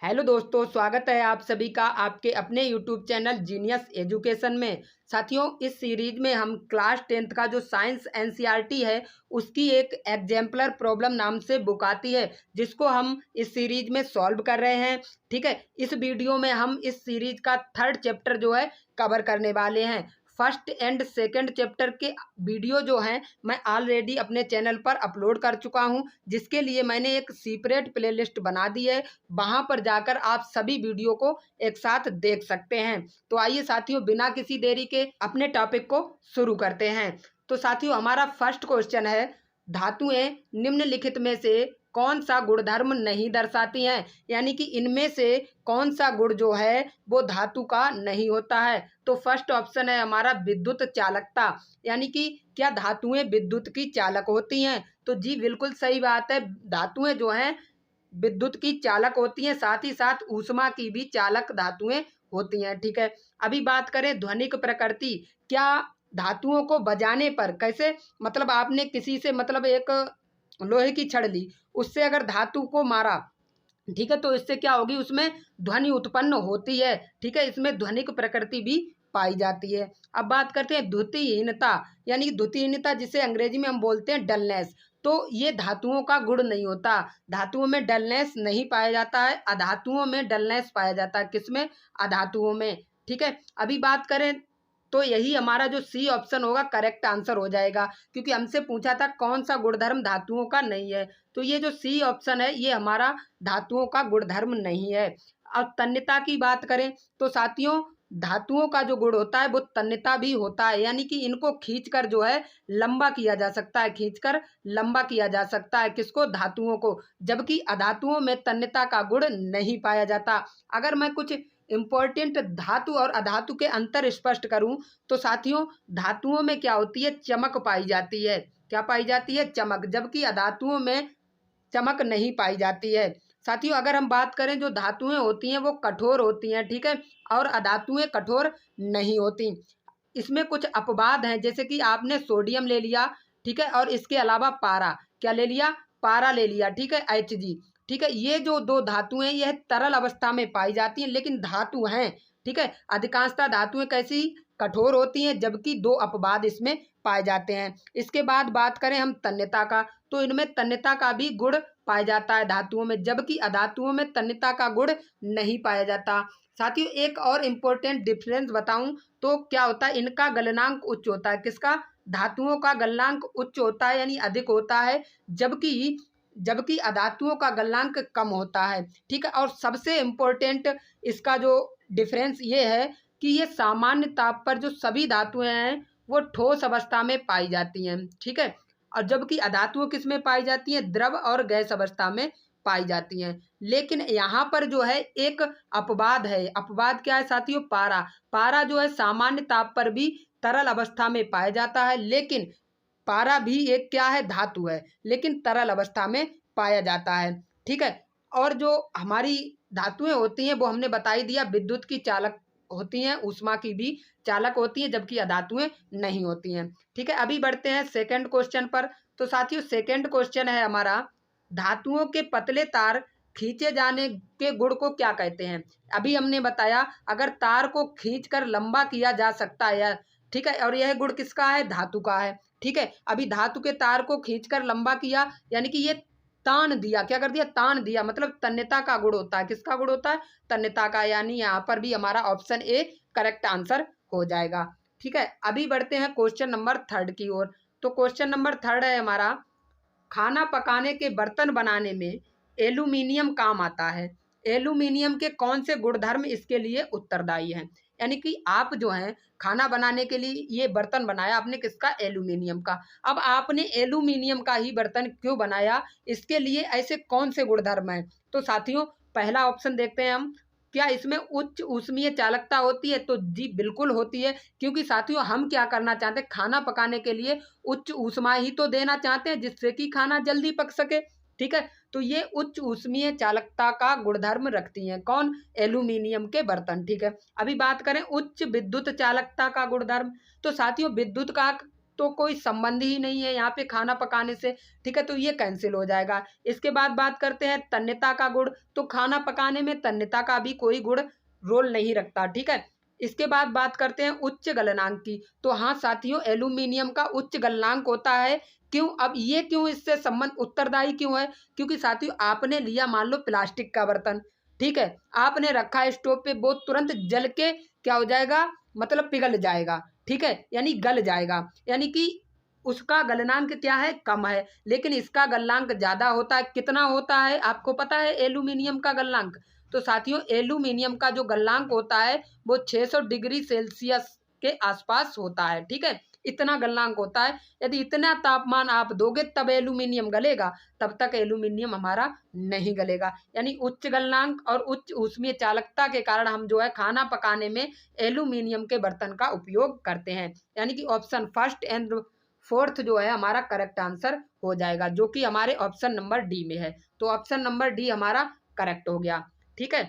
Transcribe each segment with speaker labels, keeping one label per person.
Speaker 1: Hello दोस्तों, स्वागत है आप सभी का आपके अपने यूट्यूब चैनल जीनियस एजुकेशन में। साथियों, इस सीरीज में हम क्लास 10th का जो साइंस एनसीईआरटी है उसकी एक एग्जाम्पलर प्रॉब्लम नाम से बुक आती है, जिसको हम इस सीरीज में सॉल्व कर रहे हैं। ठीक है, इस वीडियो में हम इस सीरीज का 3rd चैप्टर जो है कवर करने वाले हैं। फर्स्ट एंड सेकंड चैप्टर के वीडियो जो हैं मैं ऑलरेडी अपने चैनल पर अपलोड कर चुका हूं, जिसके लिए मैंने एक सेपरेट प्लेलिस्ट बना दी है। वहां पर जाकर आप सभी वीडियो को एक साथ देख सकते हैं। तो आइए साथियों, बिना किसी देरी के अपने टॉपिक को शुरू करते हैं। तो साथियों, हमारा फर्स्ट क्वेश्चन है, धातुएं निम्नलिखित में से कौन सा गुणधर्म नहीं दर्शाती हैं, यानी कि इनमें से कौन सा गुण जो है वो धातु का नहीं होता है। तो फर्स्ट ऑप्शन है हमारा विद्युत चालकता, यानी कि क्या धातुएं विद्युत की चालक होती हैं? तो जी बिल्कुल सही बात है, धातुएं जो हैं विद्युत की चालक होती हैं, साथ ही साथ ऊष्मा की भी चालक धातुएं होती हैं। ठीक है, अभी बात करें ध्वनिक प्रकृति। क्या धातुओं को बजाने पर कैसे, मतलब आपने किसी से मतलब एक लोहे की छड़ ली, उससे अगर धातु को मारा, ठीक है, तो इससे क्या होगी, उसमें ध्वनि उत्पन्न होती है। ठीक है, इसमें ध्वनिक प्रकृति भी पाई जाती है। अब बात करते हैं द्युतिहीनता, यानी कि द्युतिहीनता जिसे अंग्रेजी में हम बोलते हैं डलनेस। तो ये धातुओं का गुण नहीं होता, धातुओं में डलनेस नहीं पाया जाता है, अधातुओं में डलनेस पाया जाता है। किसमें? अधातुओं में। ठीक है, अभी बात करें तो यही हमारा जो सी ऑप्शन होगा करेक्ट आंसर हो जाएगा, क्योंकि हमसे पूछा था कौन सा गुणधर्म धातुओं का नहीं है। तो ये जो सी ऑप्शन है ये हमारा धातुओं का गुणधर्म नहीं है। अब तन्यता की बात करें तो साथियों, धातुओं का जो गुण होता है वो तन्यता भी होता है, यानी कि इनको खींचकर जो है लंबा किया जा सकता है, खींचकर लंबा किया जा सकता है। किसको? धातुओं को। जबकि अधातुओं में तन्यता का गुण नहीं पाया जाता। अगर मैं कुछ इम्पोर्टेंट धातु और अधातु के अंतर स्पष्ट करूं तो साथियों, धातुओं में क्या होती है, चमक पाई जाती है। क्या पाई जाती है? चमक। जबकि अधातुओं में चमक नहीं पाई जाती है। साथियों, अगर हम बात करें जो धातुएं होती हैं वो कठोर होती हैं, ठीक है, और अधातुएं कठोर नहीं होती। इसमें कुछ अपवाद हैं, जैसे कि आपने सोडियम ले लिया, ठीक है, और इसके अलावा पारा, क्या ले लिया? पारा ले लिया, ठीक है, Hg। ठीक है, ये जो दो धातुएं यह तरल अवस्था में पाई जाती हैं, लेकिन धातु हैं। ठीक है, अधिकांशतः धातुएं कैसी? कठोर होती हैं, जबकि दो अपवाद इसमें पाए जाते हैं। इसके बाद बात करें हम तन्यता का, तो इनमें तन्यता का भी गुण पाया जाता है धातुओं में, जबकि अधातुओं में तन्यता का गुण नहीं पाया जाता। साथियों, एक और इम्पोर्टेंट डिफरेंस बताऊं तो क्या होता है, इनका गलनांक उच्च होता है। किसका? धातुओं का गलनांक उच्च होता है, यानी अधिक होता है, जबकि जबकि अधातुओं का गलनांक कम होता है। ठीक है, और सबसे इम्पोर्टेंट इसका जो डिफरेंस ये है कि ये सामान्य ताप पर जो सभी धातुएं हैं वो ठोस अवस्था में पाई जाती हैं। ठीक है, और जबकि अधातुएं किस में पाई जाती हैं? द्रव और गैस अवस्था में पाई जाती हैं। लेकिन यहाँ पर जो है एक अपवाद है। अपवाद क्या है साथियों? पारा। पारा जो है सामान्य ताप पर भी तरल अवस्था में पाया जाता है, लेकिन पारा भी एक क्या है? धातु है, लेकिन तरल अवस्था में पाया जाता है। ठीक है, और जो हमारी धातुएं होती हैं वो हमने बता ही दिया, विद्युत की चालक होती हैं, ऊष्मा की भी चालक होती हैं, जबकि अधातुएं नहीं होती हैं। ठीक है, अभी बढ़ते हैं सेकंड क्वेश्चन पर। तो साथियों, सेकंड क्वेश्चन है हमारा, धातुओं के पतले तार खींचे जाने के गुण को क्या कहते हैं? अभी हमने बताया अगर तार को खींचकर लंबा किया जा सकता है, ठीक है, और यह गुण किसका है? धातु का है। ठीक है, अभी धातु के तार को खींचकर लंबा किया, यानी कि ये तान दिया। क्या कर दिया? तान दिया, मतलब तन्यता का गुण होता है। किसका गुण होता है? तन्यता का, यानी यहाँ पर भी हमारा ऑप्शन ए करेक्ट आंसर हो जाएगा। ठीक है, अभी बढ़ते हैं क्वेश्चन नंबर 3 की ओर। तो क्वेश्चन नंबर 3 है हमारा, खाना पकाने के बर्तन बनाने में एल्यूमीनियम काम आता है। एल्यूमीनियम के कौन से गुणधर्म इसके लिए उत्तरदायी हैं? यानी कि आप जो है खाना बनाने के लिए ये बर्तन बनाया आपने, किसका? एल्यूमीनियम का। अब आपने एल्यूमीनियम का ही बर्तन क्यों बनाया, इसके लिए ऐसे कौन से गुणधर्म हैं? तो साथियों, पहला ऑप्शन देखते हैं हम, क्या इसमें उच्च ऊष्मीय चालकता होती है? तो जी बिल्कुल होती है, क्योंकि साथियों हम क्या करना चाहते हैं, खाना पकाने के लिए उच्च ऊष्मा ही तो देना चाहते हैं, जिससे कि खाना जल्दी पक सके। ठीक है, तो ये उच्च ऊष्मीय चालकता का गुणधर्म रखती हैं। कौन? एल्यूमीनियम के बर्तन। ठीक है, अभी बात करें उच्च विद्युत चालकता का गुणधर्म। तो साथियों, विद्युत का तो कोई संबंध ही नहीं है यहाँ पे खाना पकाने से, ठीक है, तो ये कैंसिल हो जाएगा। इसके बाद बात करते हैं तन्यता का गुण, तो खाना पकाने में तन्यता का भी कोई गुण रोल नहीं रखता, ठीक है। इसके बाद बात करते हैं उच्च गलनांक की, तो हाँ साथियों एल्यूमिनियम का उच्च गलनांक होता है। क्यों? अब ये क्यों इससे संबंध उत्तरदायी क्यों है? क्योंकि साथियों आपने लिया मान लो प्लास्टिक का बर्तन, ठीक है, आपने रखा है स्टोव पे, वो तुरंत जल के क्या हो जाएगा, मतलब पिघल जाएगा, ठीक है, यानी गल जाएगा, यानी कि उसका गलनांक क्या है, कम है। लेकिन इसका गलनांक ज्यादा होता है। कितना होता है आपको पता है एल्यूमिनियम का गलनांक? तो साथियों एल्यूमिनियम का जो गलनांक होता है वो 600 डिग्री सेल्सियस के आसपास होता है, ठीक है, इतना गलनांक होता है। यदि इतना तापमान आप दोगे तब एल्यूमिनियम गलेगा, तब तक एल्यूमिनियम हमारा नहीं गलेगा। यानी उच्च गलनांक और उच्च ऊष्मीय चालकता के कारण हम जो है खाना पकाने में एल्यूमिनियम के बर्तन का उपयोग करते हैं। यानी कि ऑप्शन फर्स्ट एंड फोर्थ जो है हमारा करेक्ट आंसर हो जाएगा, जो कि हमारे ऑप्शन नंबर डी में है। तो ऑप्शन नंबर डी हमारा करेक्ट हो गया, ठीक है।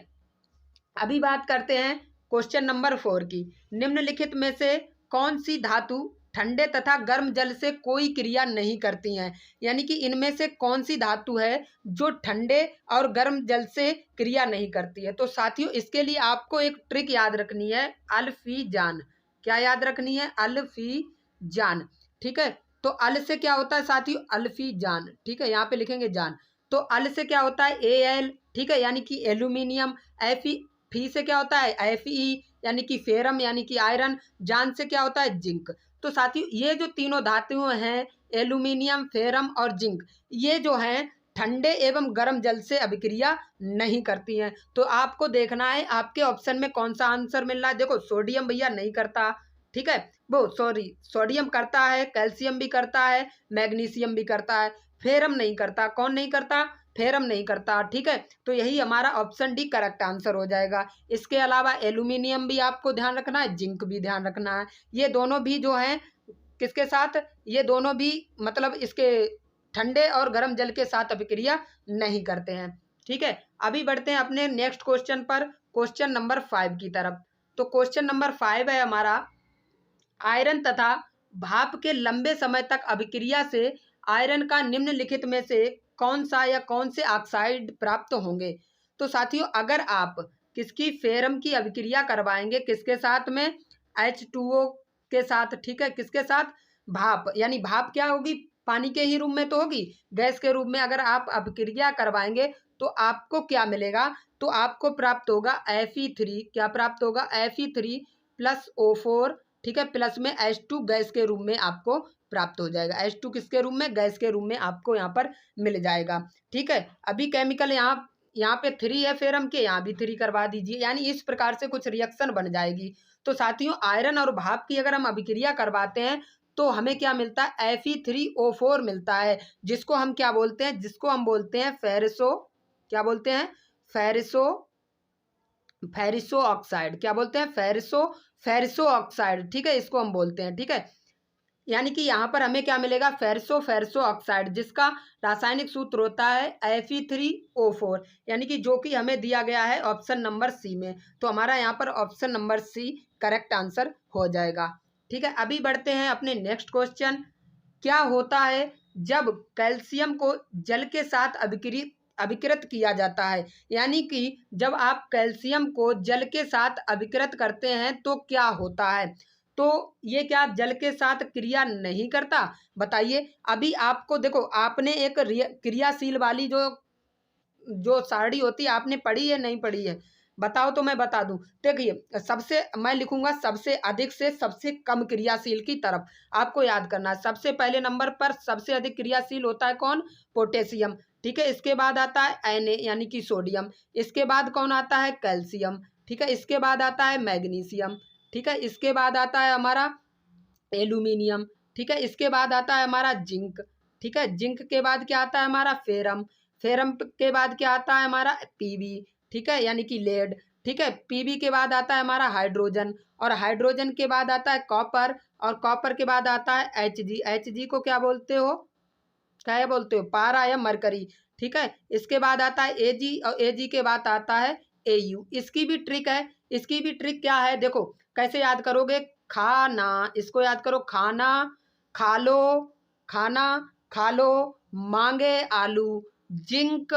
Speaker 1: अभी बात करते हैं क्वेश्चन नंबर 4 की। निम्नलिखित में से कौन सी धातु ठंडे तथा गर्म जल से कोई क्रिया नहीं करती हैं? यानी कि इनमें से कौन सी धातु है जो ठंडे और गर्म जल से क्रिया नहीं करती है? तो साथियों इसके लिए आपको एक ट्रिक याद रखनी है, अल्फीजान। क्या याद रखनी है? अल्फीजान, ठीक है। तो अल से क्या होता है साथियों? अल्फीजान, ठीक है, यहाँ पे लिखेंगे जान। तो अल से क्या होता है? एल, ठीक है, यानी कि एल्यूमिनियम। फी से क्या होता है? Fe, यानी कि फेरम यानी कि आयरन। जान से क्या होता है? जिंक। तो साथियों ये जो तीनों धातुएं हैं एल्यूमिनियम, फेरम और जिंक, ये जो हैं ठंडे एवं गर्म जल से अभिक्रिया नहीं करती हैं। तो आपको देखना है आपके ऑप्शन में कौन सा आंसर मिल रहा है। देखो सोडियम भैया नहीं करता, ठीक है, वो सोडियम करता है, कैल्शियम भी करता है, मैग्नीशियम भी करता है, फेरम नहीं करता। कौन नहीं करता? फेरम नहीं करता, ठीक है। तो यही हमारा ऑप्शन डी करेक्ट आंसर हो जाएगा। इसके अलावा एल्यूमिनियम भी आपको ध्यान रखना है, जिंक भी ध्यान रखना है। ये दोनों भी जो हैं किसके साथ? ये दोनों भी मतलब इसके ठंडे और गर्म जल के साथ अभिक्रिया नहीं करते हैं, ठीक है। अभी बढ़ते हैं अपने नेक्स्ट क्वेश्चन पर, क्वेश्चन नंबर 5 की तरफ। तो क्वेश्चन नंबर 5 है हमारा, आयरन तथा भाप के लंबे समय तक अभिक्रिया से आयरन का निम्नलिखित में से कौन सा या कौन से ऑक्साइड प्राप्त होंगे? तो साथियों अगर आप किसकी फेरम की अभिक्रिया करवाएंगे किसके साथ में? H2O के साथ, ठीक है, किसके साथ? भाप, यानी भाप क्या होगी? पानी के ही रूप में तो होगी, गैस के रूप में अगर आप अभिक्रिया करवाएंगे तो आपको क्या मिलेगा? तो आपको प्राप्त होगा Fe3। क्या प्राप्त होगा? Fe3 प्लस O4, ठीक है, प्लस में H2 गैस के रूप में आपको प्राप्त हो जाएगा। H2 किसके रूप में? गैस के रूप में आपको यहाँ पर मिल जाएगा, ठीक है। अभी केमिकल यहाँ पे 3 है फेरम के, यहाँ भी 3 करवा दीजिए, यानी इस प्रकार से कुछ रिएक्शन बन जाएगी। तो साथियों आयरन और भाप की अगर हम अभिक्रिया करवाते हैं तो हमें क्या मिलता है? Fe3O4 मिलता है, जिसको हम क्या बोलते हैं? जिसको हम बोलते हैं फेरिसो, क्या बोलते हैं? फेरिसो ऑक्साइड। क्या बोलते हैं? फेरिसो ऑक्साइड, ठीक है, इसको हम बोलते हैं, ठीक है। यानी कि यहाँ पर हमें क्या मिलेगा? फेरिसो ऑक्साइड, जिसका रासायनिक सूत्र होता है Fe3O4, यानी कि जो कि हमें दिया गया है ऑप्शन नंबर सी में। तो हमारा यहाँ पर option number C correct answer हो जाएगा, ठीक है। अभी बढ़ते हैं अपने नेक्स्ट क्वेश्चन। क्या होता है जब कैल्शियम को जल के साथ अभिकृत किया जाता है? यानी कि जब आप कैल्शियम को जल के साथ अभिकृत करते हैं तो क्या होता है? तो ये क्या जल के साथ क्रिया नहीं करता? बताइए। अभी आपको देखो, आपने एक क्रियाशील वाली जो जो सारणी होती है आपने पढ़ी है नहीं पढ़ी है? बताओ तो मैं बता दूं। देखिए सबसे मैं लिखूंगा सबसे अधिक से सबसे कम क्रियाशील की तरफ, आपको याद करना है। सबसे पहले नंबर पर सबसे अधिक क्रियाशील होता है कौन? पोटेशियम, ठीक है। इसके बाद आता है Na यानी कि सोडियम। इसके बाद कौन आता है? कैल्शियम, ठीक है। इसके बाद आता है मैग्नीशियम, ठीक है। इसके बाद आता है हमारा एल्यूमिनियम, ठीक है। इसके बाद आता है हमारा जिंक, ठीक है। जिंक के बाद क्या आता है? हमारा फेरम। फेरम के बाद क्या आता है? हमारा Pb, ठीक है, यानी कि लेड, ठीक है। Pb के बाद आता है हमारा हाइड्रोजन, और हाइड्रोजन के बाद आता है कॉपर, और कॉपर के बाद आता है Hg। Hg को क्या बोलते हो? क्या बोलते हो? पारा या मरकरी, ठीक है। इसके बाद आता है Ag, और Ag के बाद आता है Au। इसकी भी ट्रिक है। इसकी भी ट्रिक क्या है? देखो कैसे याद करोगे? खाना, इसको याद करो, खाना खा लो, खाना, खा लो, मांगे आलू, जिंक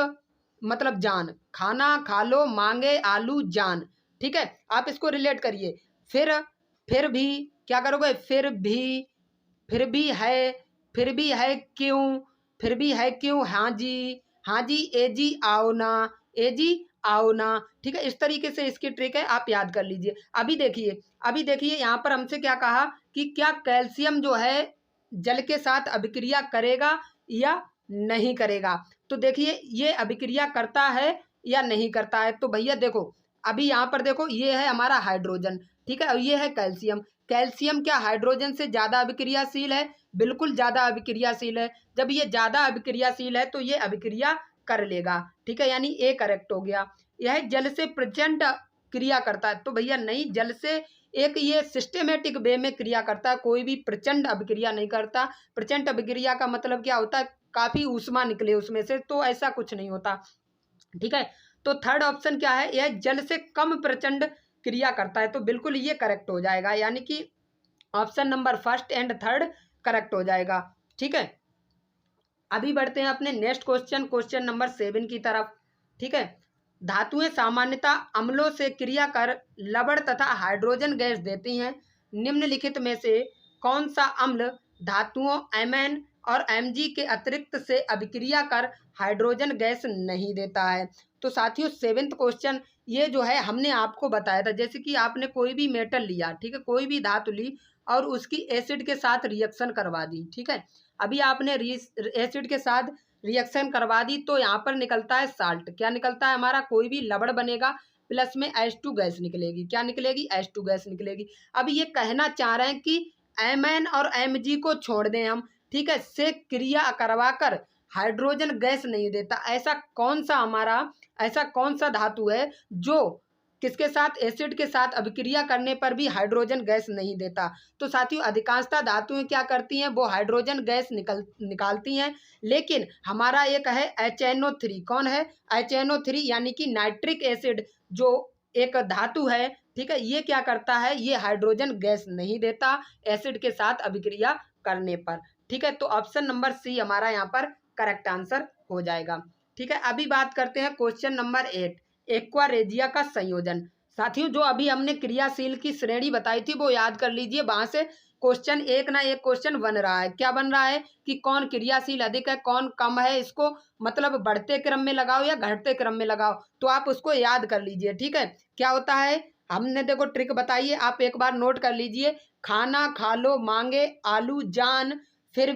Speaker 1: मतलब जान, खाना, खा लो, मांगे आलू, जान। ठीक है, आप इसको रिलेट करिए। फिर भी क्या करोगे? फिर भी है, फिर भी है क्यों, फिर भी है क्यों, हाँ जी, हाँ जी, ए जी आओ ना, ए जी आओ ना। ठीक है, इस तरीके से इसकी ट्रिक है, आप याद कर लीजिए। अभी देखिए यहाँ पर हमसे क्या कहा कि क्या कैल्शियम जो है जल के साथ अभिक्रिया करेगा या नहीं करेगा। तो देखिए ये अभिक्रिया करता है या नहीं करता है। तो भैया देखो, अभी यहाँ पर देखो, ये है हमारा हाइड्रोजन, ठीक है, और ये है कैल्शियम। कैल्शियम क्या हाइड्रोजन से ज़्यादा अभिक्रियाशील है? बिल्कुल ज़्यादा अभिक्रियाशील है। जब ये ज़्यादा अभिक्रियाशील है तो ये अभिक्रिया कर लेगा। ठीक है, यानी ए करेक्ट हो गया। यह जल से प्रचंड क्रिया करता है। तो भैया नहीं, जल से एक ये सिस्टेमेटिक वे में क्रिया करता है, कोई भी प्रचंड अभिक्रिया नहीं करता। प्रचंड अभिक्रिया का मतलब क्या होता है? काफ़ी ऊष्मा निकले उसमें से, तो ऐसा कुछ नहीं होता। ठीक है, तो थर्ड ऑप्शन क्या है? यह जल से कम प्रचंड क्रिया करता है। तो बिल्कुल ये करेक्ट हो जाएगा, यानी कि option number first and third correct हो जाएगा। ठीक है, अभी बढ़ते हैं अपने नेक्स्ट क्वेश्चन, क्वेश्चन नंबर 7 की तरफ। ठीक है, धातुएं सामान्यतः अम्लों से क्रिया कर लवण तथा हाइड्रोजन गैस देती हैं। निम्नलिखित में से कौन सा अम्ल धातुओं Mn और Mg के अतिरिक्त से अभिक्रिया कर हाइड्रोजन गैस नहीं देता है? तो साथियों 7th क्वेश्चन ये जो है हमने आपको बताया था, जैसे कि आपने कोई भी मेटल लिया, ठीक है, कोई भी धातु ली और उसकी एसिड के साथ रिएक्शन करवा दी। ठीक है, अभी आपने एसिड के साथ रिएक्शन करवा दी तो यहाँ पर निकलता है साल्ट। क्या निकलता है हमारा? कोई भी लवण बनेगा, प्लस में H2 गैस निकलेगी। क्या निकलेगी? H2 गैस निकलेगी। अब ये कहना चाह रहे हैं कि Mn और Mg को छोड़ दें हम, ठीक है, से क्रिया करवा कर हाइड्रोजन गैस नहीं देता। ऐसा कौन सा धातु है जो किसके साथ? एसिड के साथ अभिक्रिया करने पर भी हाइड्रोजन गैस नहीं देता। तो साथियों अधिकांशतः धातुएं क्या करती हैं? वो हाइड्रोजन गैस निकालती हैं। लेकिन हमारा एक है HNO3। कौन है? HNO3 यानी कि नाइट्रिक एसिड जो एक धातु है, ठीक है, ये क्या करता है? ये हाइड्रोजन गैस नहीं देता एसिड के साथ अभिक्रिया करने पर। ठीक है, तो ऑप्शन नंबर सी हमारा यहाँ पर करेक्ट आंसर हो जाएगा। ठीक है, अभी बात करते हैं क्वेश्चन नंबर 8, एक्वा रेजिया का संयोजन। साथियों जो अभी हमने क्रियाशील की श्रेणी बताई थी वो याद कर लीजिए, वहां से क्वेश्चन एक ना एक क्वेश्चन बन रहा है। क्या बन रहा है कि कौन क्रियाशील अधिक है, कौन कम है, इसको मतलब बढ़ते क्रम में लगाओ या घटते क्रम में लगाओ, तो आप उसको याद कर लीजिए। ठीक है, क्या होता है? हमने देखो ट्रिक बताई है, आप एक बार नोट कर लीजिए। खाना, खा लो, मांगे आलू, जान, फिर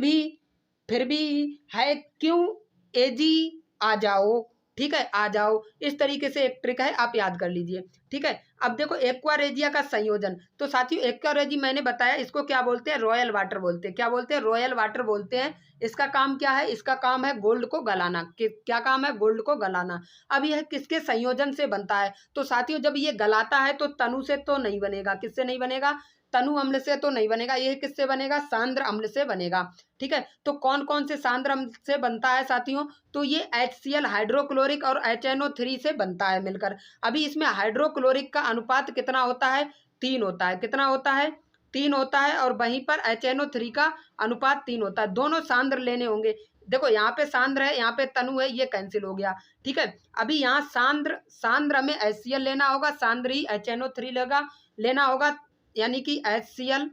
Speaker 1: भी है क्यों, एजी आ जाओ। ठीक है, आ जाओ, इस तरीके से एक ट्रिक है, आप याद कर लीजिए। ठीक है, अब देखो एक्वा रेजिया का संयोजन। तो साथियों एक्वा रेजी मैंने बताया, इसको क्या बोलते हैं? रॉयल वाटर बोलते हैं। क्या बोलते हैं? रॉयल वाटर बोलते हैं। इसका काम क्या है? इसका काम है गोल्ड को गलाना। क्या काम है? गोल्ड को गलाना। अब यह किसके संयोजन से बनता है? तो साथियों जब ये गलाता है तो तनु से तो नहीं बनेगा। किससे नहीं बनेगा? तनु अम्ल से तो नहीं बनेगा। यह किससे बनेगा? सांद्र अम्ल से बनेगा। ठीक है, तो कौन कौन से सांद्र अम्ल से बनता है साथियों? तो ये HCl हाइड्रोक्लोरिक और HNO3 से बनता है मिलकर। अभी इसमें हाइड्रोक्लोरिक का अनुपात कितना होता है? 3 होता है। कितना होता है? 3 होता है। और वहीं पर HNO3 का अनुपात 3 होता है। दोनों सांद्र लेने होंगे। देखो यहाँ पे सांद्र है, यहाँ पे तनु है, ये कैंसिल हो गया। ठीक है, अभी यहाँ सांद्र में HCl लेना होगा, सांद्र ही HNO3 लेना होगा, यानी कि HCl।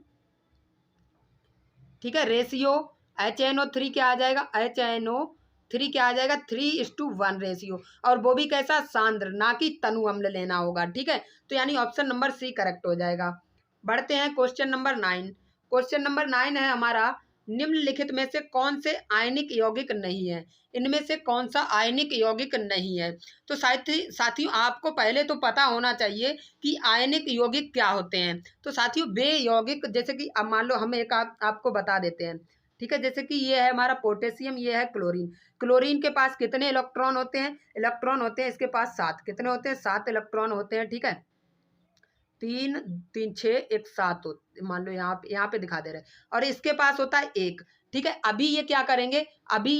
Speaker 1: ठीक है, रेशियो HNO3 क्या आ जाएगा? HNO3 क्या आ जाएगा? 3:1 रेशियो। और वो भी कैसा? सांद्र, ना कि तनु अम्ल लेना होगा। ठीक है, तो यानी ऑप्शन नंबर सी करेक्ट हो जाएगा। बढ़ते हैं क्वेश्चन नंबर 9। क्वेश्चन नंबर 9 है हमारा, निम्नलिखित में से कौन से आयनिक यौगिक नहीं है? इनमें से कौन सा आयनिक यौगिक नहीं है? तो साथियों आपको पहले तो पता होना चाहिए कि आयनिक यौगिक क्या होते हैं। तो साथियों वे यौगिक, जैसे कि अब मान लो हम एक आपको बता देते हैं। ठीक है, जैसे कि ये है हमारा पोटेशियम, ये है क्लोरीन। क्लोरीन के पास कितने इलेक्ट्रॉन होते हैं? इलेक्ट्रॉन होते हैं इसके पास 7। कितने होते हैं? 7 इलेक्ट्रॉन होते हैं। ठीक है, 3 3 6 1 7 मान लो यहाँ पे दिखा दे रहे हैं। और इसके पास होता है 1। ठीक है, अभी ये क्या करेंगे? अभी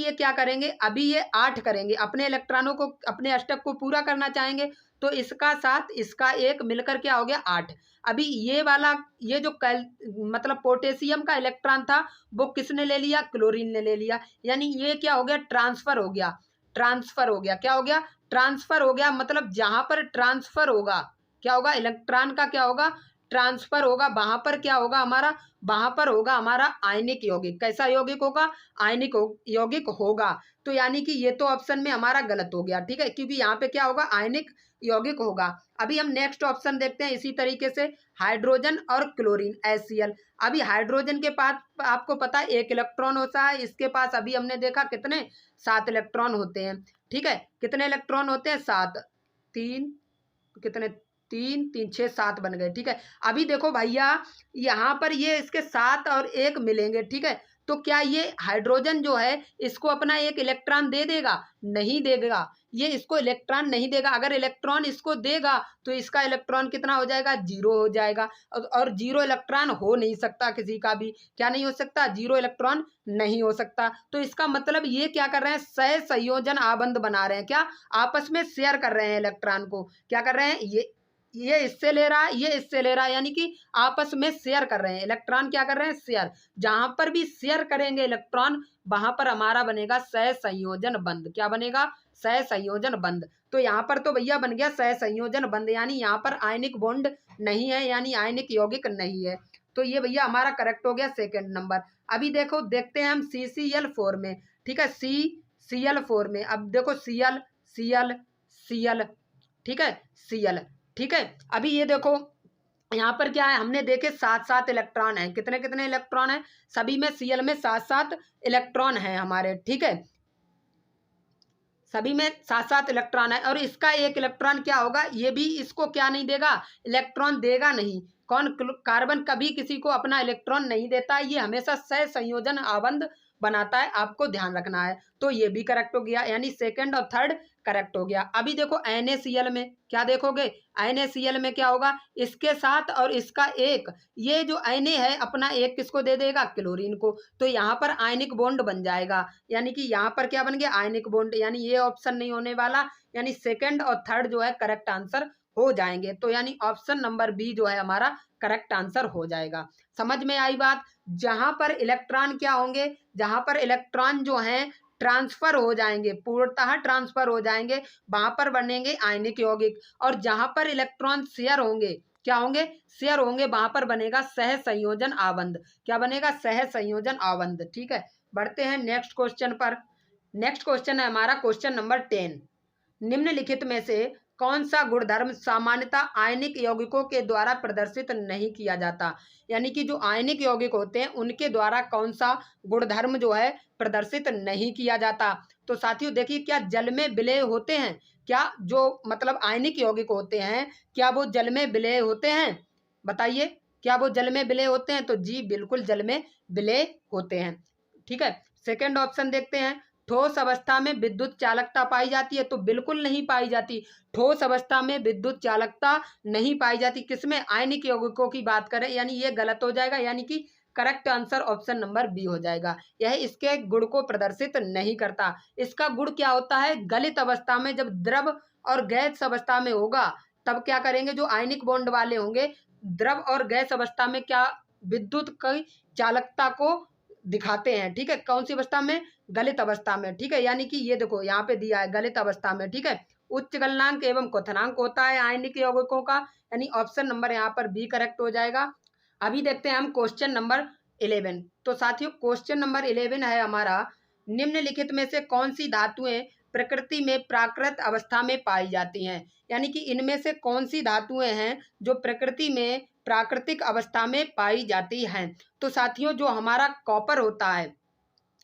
Speaker 1: ये 8 करेंगे। अपने इलेक्ट्रॉनों को, अपने अष्टक को पूरा करना चाहेंगे तो इसका 7 इसका 1 मिलकर क्या हो गया 8। अभी ये वाला ये जो मतलब पोटेशियम का इलेक्ट्रॉन था वो किसने ले लिया, क्लोरीन ने ले लिया, यानी ये क्या हो गया ट्रांसफर हो गया, ट्रांसफर हो गया, क्या हो गया ट्रांसफर हो गया। मतलब जहां पर ट्रांसफर होगा क्या होगा, इलेक्ट्रॉन का क्या होगा ट्रांसफर होगा, वहां पर क्या होगा हमारा, वहां पर होगा हमारा आयनिक यौगिक। कैसा यौगिक होगा, आयनिक यौगिक होगा। तो यानी कि ये तो ऑप्शन में हमारा गलत हो गया, ठीक है, क्योंकि यहाँ पे क्या होगा आयनिक यौगिक होगा। अभी हम नेक्स्ट ऑप्शन देखते हैं इसी तरीके से, हाइड्रोजन और क्लोरीन HCl। अभी हाइड्रोजन के पास आपको पता है 1 इलेक्ट्रॉन होता है, इसके पास अभी हमने देखा कितने 7 इलेक्ट्रॉन होते हैं, ठीक है, कितने इलेक्ट्रॉन होते हैं 7, 3 कितने 3 3 6 7 बन गए, ठीक है। अभी देखो भैया यहाँ पर ये इसके 7 और 1 मिलेंगे, ठीक है, तो क्या ये हाइड्रोजन जो है इसको अपना 1 इलेक्ट्रॉन दे देगा, नहीं देगा, ये इसको इलेक्ट्रॉन नहीं देगा। अगर इलेक्ट्रॉन इसको देगा तो इसका इलेक्ट्रॉन कितना हो जाएगा 0 हो जाएगा, और 0 इलेक्ट्रॉन हो नहीं सकता किसी का भी, क्या नहीं हो सकता 0 इलेक्ट्रॉन नहीं हो सकता। तो इसका मतलब ये क्या कर रहे हैं सह संयोजन आबंध बना रहे हैं, क्या आपस में शेयर कर रहे हैं इलेक्ट्रॉन को, क्या कर रहे हैं ये इससे ले रहा है, ये इससे ले रहा है, यानी कि आपस में शेयर कर रहे हैं इलेक्ट्रॉन, क्या कर रहे हैं शेयर। जहां पर भी शेयर करेंगे इलेक्ट्रॉन वहां पर हमारा बनेगा सह संयोजन बंध, क्या बनेगा सह संयोजन बंध। तो यहाँ पर तो भैया बन गया सह संयोजन बंध, यानी यहाँ पर आयनिक बॉन्ड नहीं है, यानी आयनिक यौगिक नहीं है। तो ये भैया हमारा करेक्ट हो गया सेकेंड नंबर। अभी देखो देखते हैं हम CCl4 में, ठीक है, CCl4 में। अब देखो Cl Cl Cl, ठीक है Cl, ठीक है। अभी ये देखो यहाँ पर क्या है, हमने देखे 7 इलेक्ट्रॉन है, कितने कितने इलेक्ट्रॉन है सभी में, Cl में 7 इलेक्ट्रॉन है हमारे, ठीक है, सभी में 7 इलेक्ट्रॉन है। और इसका 1 इलेक्ट्रॉन क्या होगा, ये भी इसको क्या नहीं देगा, इलेक्ट्रॉन देगा नहीं। कौन, कार्बन कभी किसी को अपना इलेक्ट्रॉन नहीं देता है, ये हमेशा सह संयोजन आबंध बनाता है, आपको ध्यान रखना है। तो ये भी करेक्ट हो गया, यानी सेकंड और थर्ड करेक्ट हो गया। अभी देखो NaCl में क्या देखोगे, NaCl में क्या होगा, इसके साथ और इसका 1, ये जो Na है अपना 1 किसको दे देगा, क्लोरीन को। तो यहाँ पर आयनिक बॉन्ड बन जाएगा, यानी कि यहाँ पर क्या बन गया आयनिक बॉन्ड, यानी ये ऑप्शन नहीं होने वाला, यानी सेकंड और थर्ड जो है करेक्ट आंसर हो जाएंगे। तो यानी ऑप्शन नंबर बी जो है हमारा करेक्ट आंसर हो जाएगा। समझ में आई बात। जहां पर इलेक्ट्रॉन क्या होंगे, जहां पर इलेक्ट्रॉन जो हैं ट्रांसफर हो जाएंगे, पूर्णतः ट्रांसफर हो जाएंगे, वहां पर बनेंगे आयनिक यौगिक। और जहां पर इलेक्ट्रॉन शेयर होंगे, क्या होंगे शेयर होंगे, वहां पर बनेगा सह संयोजन आबंध, क्या बनेगा सह संयोजन आबंध, ठीक है। बढ़ते हैं नेक्स्ट क्वेश्चन पर। नेक्स्ट क्वेश्चन है हमारा क्वेश्चन नंबर 10। निम्नलिखित में से कौन सा गुणधर्म सामान्यतः आयनिक यौगिकों के द्वारा प्रदर्शित नहीं किया जाता, यानी कि जो आयनिक यौगिक होते हैं उनके द्वारा कौन सा गुणधर्म जो है प्रदर्शित नहीं किया जाता। तो साथियों देखिए, क्या जल में विलय होते हैं, क्या जो मतलब आयनिक यौगिक होते हैं क्या वो जल में विलय होते हैं, बताइए क्या वो जल में विलय होते हैं। तो जी बिल्कुल जल में विलय होते हैं, ठीक है। सेकेंड ऑप्शन देखते हैं, ठोस अवस्था में विद्युत चालकता पाई जाती है, तो बिल्कुल नहीं पाई जाती। ठोस अवस्था में विद्युत चालकता नहीं पाई जाती, किसमें, आयनिक यौगिकों की बात करें, यानी ये गलत हो जाएगा, यानी कि correct answer option number B हो जाएगा। यह इसके गुण को प्रदर्शित नहीं करता। इसका गुण क्या होता है, गलित अवस्था में जब द्रव और गैस अवस्था में होगा तब क्या करेंगे, जो आयनिक बॉन्ड वाले होंगे द्रव और गैस अवस्था में क्या विद्युत की चालकता को दिखाते हैं, ठीक है। कौन सी अवस्था में, गलित अवस्था में, ठीक है। यानी कि ये देखो यहाँ पे दिया है गलित अवस्था में, ठीक है। उच्च गलनांक एवं क्वथनांक होता है आयनिक यौगिकों का, यानी ऑप्शन नंबर यहाँ पर बी करेक्ट हो जाएगा। अभी देखते हैं हम क्वेश्चन नंबर 11। तो साथियों क्वेश्चन नंबर 11 है हमारा, निम्नलिखित में से कौन सी धातुएं प्रकृति में प्राकृत अवस्था में पाई जाती हैं, यानी कि इनमें से कौन सी धातुएं हैं जो प्रकृति में प्राकृतिक अवस्था में पाई जाती हैं। तो साथियों जो हमारा कॉपर होता है,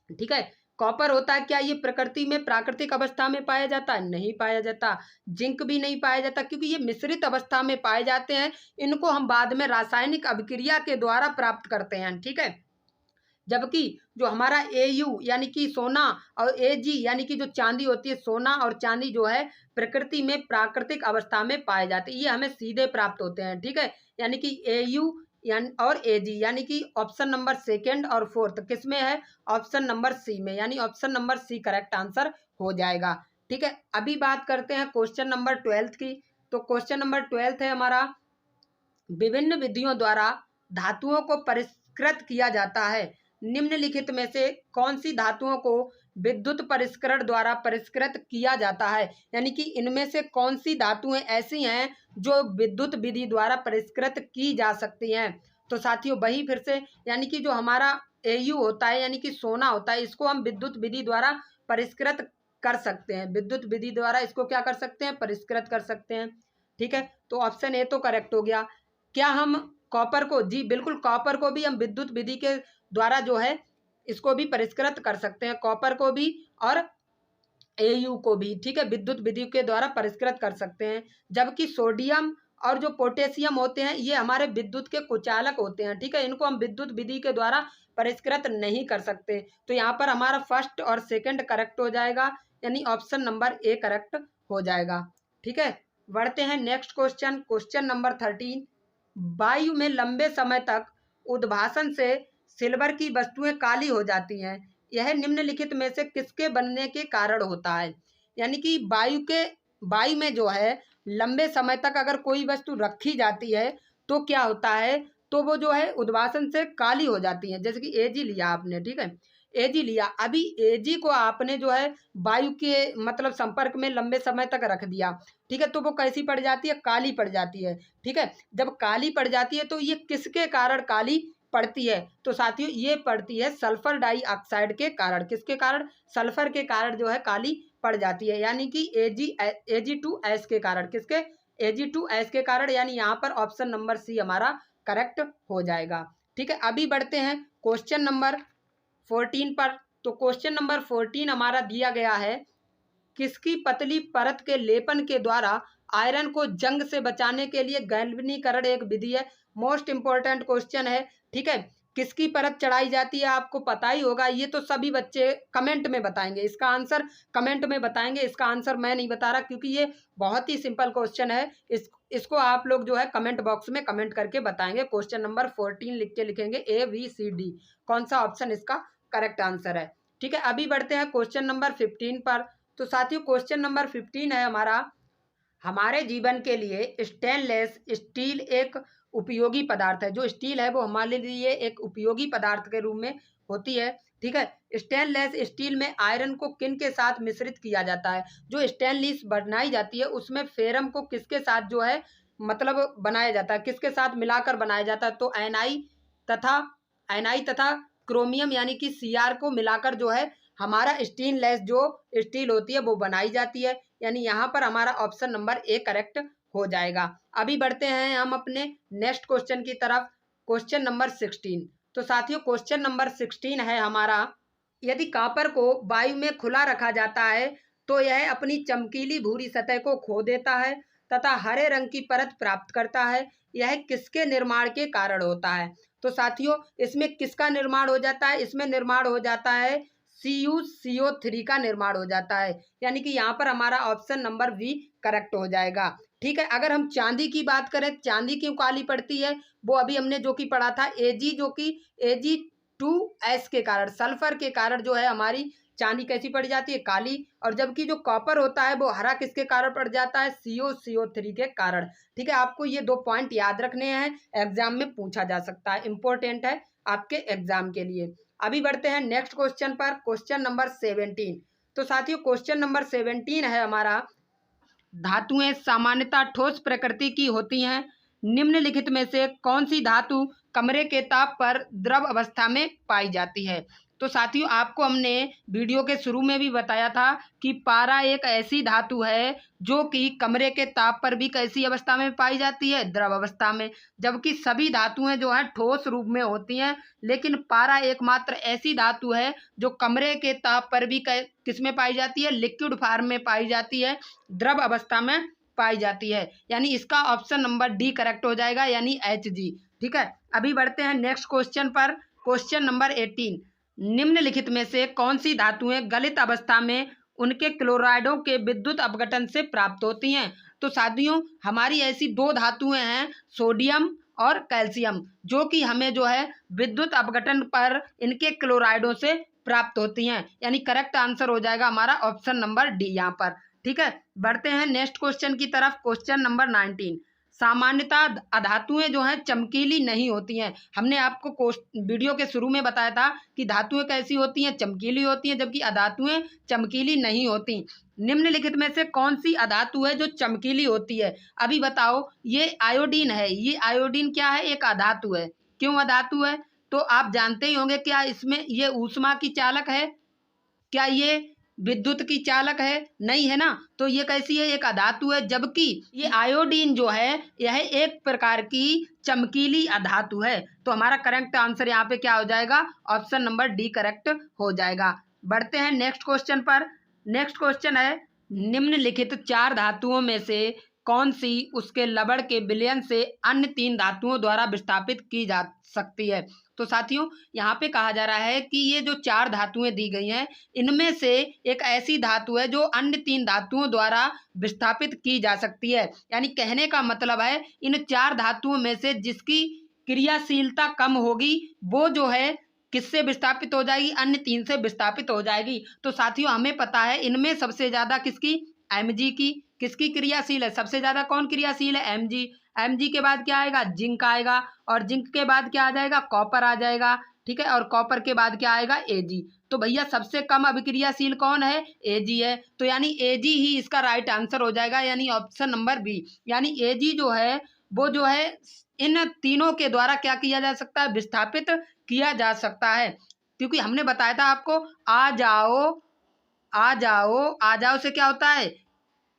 Speaker 1: ठीक है, कॉपर होता है, क्या ये प्रकृति में प्राकृतिक अवस्था में पाया जाता है, नहीं पाया जाता। जिंक भी नहीं पाया जाता, क्योंकि ये मिश्रित अवस्था में पाए जाते हैं, इनको हम बाद में रासायनिक अभिक्रिया के द्वारा प्राप्त करते हैं, ठीक है। जबकि जो हमारा Au यानी कि सोना और Ag यानी कि जो चांदी होती है, सोना और चांदी जो है प्रकृति में प्राकृतिक अवस्था में पाए जाते हैं, ये हमें सीधे प्राप्त होते हैं, ठीक है। यानी कि Au और Ag, यानी कि ऑप्शन नंबर सेकंड और फोर्थ किस में है, ऑप्शन नंबर सी में, यानी ऑप्शन नंबर 3 करेक्ट आंसर हो जाएगा, ठीक है। अभी बात करते हैं क्वेश्चन नंबर 12 की। तो क्वेश्चन नंबर 12 है हमारा, विभिन्न विधियों द्वारा धातुओं को परिष्कृत किया जाता है, निम्नलिखित में से कौन सी धातुओं को विद्युत परिष्करण द्वारा परिष्कृत किया जाता है, यानी कि इनमें से कौन सी धातुएं ऐसी हैं जो विद्युत विधि द्वारा परिष्कृत की जा सकती हैं। तो साथियों वही फिर से, यानी कि जो हमारा एयू होता है यानी कि सोना होता है, इसको हम विद्युत विधि द्वारा परिष्कृत कर सकते हैं, विद्युत विधि द्वारा इसको क्या कर सकते हैं, परिष्कृत कर सकते हैं। ठीक है, तो ऑप्शन ए तो करेक्ट हो गया। क्या हम कॉपर को, जी बिल्कुल, कॉपर को भी हम विद्युत विधि के द्वारा जो है इसको भी परिष्कृत कर सकते हैं, कॉपर को भी और एयू को भी। ठीक है, विद्युत विधि के द्वारा परिष्कृत कर सकते हैं। जबकि सोडियम और जो पोटेशियम होते हैं ये हमारे विद्युत के कुचालक होते हैं। ठीक है, इनको हम विद्युत विधि के द्वारा परिष्कृत नहीं कर सकते। तो यहाँ पर हमारा फर्स्ट और सेकंड करेक्ट हो जाएगा, यानी ऑप्शन नंबर ए करेक्ट हो जाएगा। ठीक है, बढ़ते हैं नेक्स्ट क्वेश्चन, क्वेश्चन नंबर 13। वायु में लंबे समय तक उद्भासन से सिल्वर की वस्तुएं काली हो जाती हैं, यह निम्नलिखित में से किसके बनने के कारण होता है। यानी कि वायु में जो है लंबे समय तक अगर कोई वस्तु रखी जाती है तो क्या होता है, तो वो जो है उद्भासन से काली हो जाती है। जैसे कि एजी लिया आपने, ठीक है, एजी लिया, अभी एजी को आपने जो है वायु के मतलब संपर्क में लंबे समय तक रख दिया, ठीक है, तो वो कैसी पड़ जाती है, काली पड़ जाती है। ठीक है, जब काली पड़ जाती है तो ये किसके कारण काली पड़ती है, तो साथियों ये पड़ती है सल्फर डाइऑक्साइड के कारण। किसके कारण, सल्फर के कारण जो है काली पड़ जाती है, यानी कि Ag2S के कारण। किसके, Ag2S के कारण, यानी यहाँ पर ऑप्शन नंबर सी हमारा करेक्ट हो जाएगा। ठीक है, अभी बढ़ते हैं क्वेश्चन नंबर 14 पर। तो क्वेश्चन नंबर 14 हमारा दिया गया है, किसकी पतली परत के लेपन के द्वारा आयरन को जंग से बचाने के लिए गैल्वेनीकरण एक विधि है। मोस्ट इंपॉर्टेंट क्वेश्चन है। ठीक है, किसकी परत चढ़ाई जाती है आपको पता ही होगा, ये तो सभी बच्चे कमेंट में बताएंगे, इसका आंसर कमेंट में बताएंगे, इसका आंसर मैं नहीं बता रहा क्योंकि ये बहुत ही सिंपल क्वेश्चन है। इसको आप लोग जो है कमेंट बॉक्स में कमेंट करके बताएंगे। क्वेश्चन नंबर 14 लिख के लिखेंगे ABCD, कौन सा ऑप्शन इसका करेक्ट आंसर है। ठीक है, अभी बढ़ते हैं क्वेश्चन नंबर 15 पर। तो साथियों क्वेश्चन नंबर 15 है हमारा, हमारे जीवन के लिए स्टेनलेस स्टील एक उपयोगी पदार्थ है। जो स्टील है वो हमारे लिए एक उपयोगी पदार्थ के रूप में होती है। ठीक है, स्टेनलेस स्टील में आयरन को किन के साथ मिश्रित किया जाता है। जो स्टेनलेस बनाई जाती है उसमें फेरम को किसके साथ जो है मतलब बनाया जाता है, किसके साथ मिलाकर बनाया जाता है, तो एनआई तथा क्रोमियम यानी कि Cr को मिलाकर जो है हमारा स्टेनलेस जो स्टील होती है वो बनाई जाती है, यानी यहाँ पर हमारा ऑप्शन नंबर ए करेक्ट हो जाएगा। अभी बढ़ते हैं हम अपने नेक्स्ट क्वेश्चन की तरफ, क्वेश्चन नंबर 16। तो साथियों क्वेश्चन नंबर 16 है हमारा, यदि कॉपर को वायु में खुला रखा जाता है तो यह अपनी चमकीली भूरी सतह को खो देता है तथा हरे रंग की परत प्राप्त करता है, यह किसके निर्माण के कारण होता है। तो साथियों इसमें किसका निर्माण हो जाता है, इसमें निर्माण हो जाता है CuCO3 का निर्माण हो जाता है, यानी कि यहाँ पर हमारा ऑप्शन नंबर बी करेक्ट हो जाएगा। ठीक है, अगर हम चांदी की बात करें, चांदी क्यों काली पड़ती है, वो अभी हमने जो कि पढ़ा था जो कि Ag2S के कारण, सल्फर के कारण जो है हमारी चांदी कैसी पड़ जाती है, काली। और जबकि जो कॉपर होता है वो हरा किसके कारण पड़ जाता है, CuCO3 के कारण। ठीक है, आपको ये 2 पॉइंट याद रखने हैं, एग्जाम में पूछा जा सकता है, इंपॉर्टेंट है आपके एग्जाम के लिए। अभी बढ़ते हैं नेक्स्ट क्वेश्चन पर, क्वेश्चन नंबर 17। तो साथियों क्वेश्चन नंबर 17 है हमारा, धातुएं सामान्यतः ठोस प्रकृति की होती हैं, निम्नलिखित में से कौन सी धातु कमरे के ताप पर द्रव अवस्था में पाई जाती है। तो साथियों आपको हमने वीडियो के शुरू में भी बताया था कि पारा एक ऐसी धातु है जो कि कमरे के ताप पर भी कैसी अवस्था में पाई जाती है, द्रव अवस्था में। जबकि सभी धातुएं जो हैं ठोस रूप में होती हैं, लेकिन पारा एकमात्र ऐसी धातु है जो कमरे के ताप पर भी किस में पाई जाती है, लिक्विड फॉर्म में पाई जाती है, द्रव अवस्था में पाई जाती है, यानी इसका ऑप्शन नंबर डी करेक्ट हो जाएगा, यानी Hg। ठीक है, अभी बढ़ते हैं नेक्स्ट क्वेश्चन पर, क्वेश्चन नंबर 18। निम्नलिखित में से कौन सी धातुएं गलित अवस्था में उनके क्लोराइडों के विद्युत अपघटन से प्राप्त होती हैं। तो साथियों हमारी ऐसी 2 धातुएं हैं, सोडियम और कैल्शियम, जो कि हमें जो है विद्युत अपघटन पर इनके क्लोराइडों से प्राप्त होती हैं, यानी करेक्ट आंसर हो जाएगा हमारा ऑप्शन नंबर डी यहाँ पर। ठीक है, बढ़ते हैं नेक्स्ट क्वेश्चन की तरफ। Question number 19। सामान्यतः अधातुएं जो हैं चमकीली नहीं होती हैं। हमने आपको वीडियो के शुरू में बताया था कि धातुएं कैसी होती हैं, चमकीली होती हैं, जबकि अधातुएं चमकीली नहीं होती। निम्नलिखित में से कौन सी अधातु है जो चमकीली होती है? अभी बताओ। ये आयोडीन है। ये आयोडीन क्या है? एक अधातु है। क्यों अधातु है? तो आप जानते ही होंगे। क्या इसमें ये ऊष्मा की चालक है? क्या ये विद्युत की चालक है? नहीं है ना। तो ये कैसी है? एक अधातु है। जबकि ये आयोडीन जो है यह एक प्रकार की चमकीली अधातु है। तो हमारा करेक्ट आंसर यहाँ पे क्या हो जाएगा? ऑप्शन नंबर डी करेक्ट हो जाएगा। बढ़ते हैं नेक्स्ट क्वेश्चन पर। नेक्स्ट क्वेश्चन है, निम्नलिखित 4 धातुओं में से कौन सी उसके लवण के विलयन से अन्य 3 धातुओं द्वारा विस्थापित की जा सकती है? तो साथियों यहाँ पे कहा जा रहा है कि ये जो 4 धातुएं दी गई हैं, इनमें से एक ऐसी धातु है जो अन्य 3 धातुओं द्वारा विस्थापित की जा सकती है। यानी कहने का मतलब है इन 4 धातुओं में से जिसकी क्रियाशीलता कम होगी वो जो है किससे विस्थापित हो जाएगी? अन्य 3 से विस्थापित हो जाएगी। तो साथियों हमें पता है इनमें सबसे ज्यादा किसकी? Mg की। किसकी क्रियाशील है? सबसे ज्यादा कौन क्रियाशील है? Mg। Mg के बाद क्या आएगा? जिंक आएगा। और जिंक के बाद क्या आ जाएगा? कॉपर आ जाएगा। ठीक है, और कॉपर के बाद क्या आएगा? Ag। तो भैया सबसे कम अभिक्रियाशील कौन है? Ag है। तो यानी Ag ही इसका राइट आंसर हो जाएगा, यानी ऑप्शन नंबर बी। यानी Ag जो है वो जो है इन तीनों के द्वारा क्या किया जा सकता है? विस्थापित किया जा सकता है। क्योंकि हमने बताया था आपको, आ जाओ आ जाओ, आ जाओ से क्या होता है?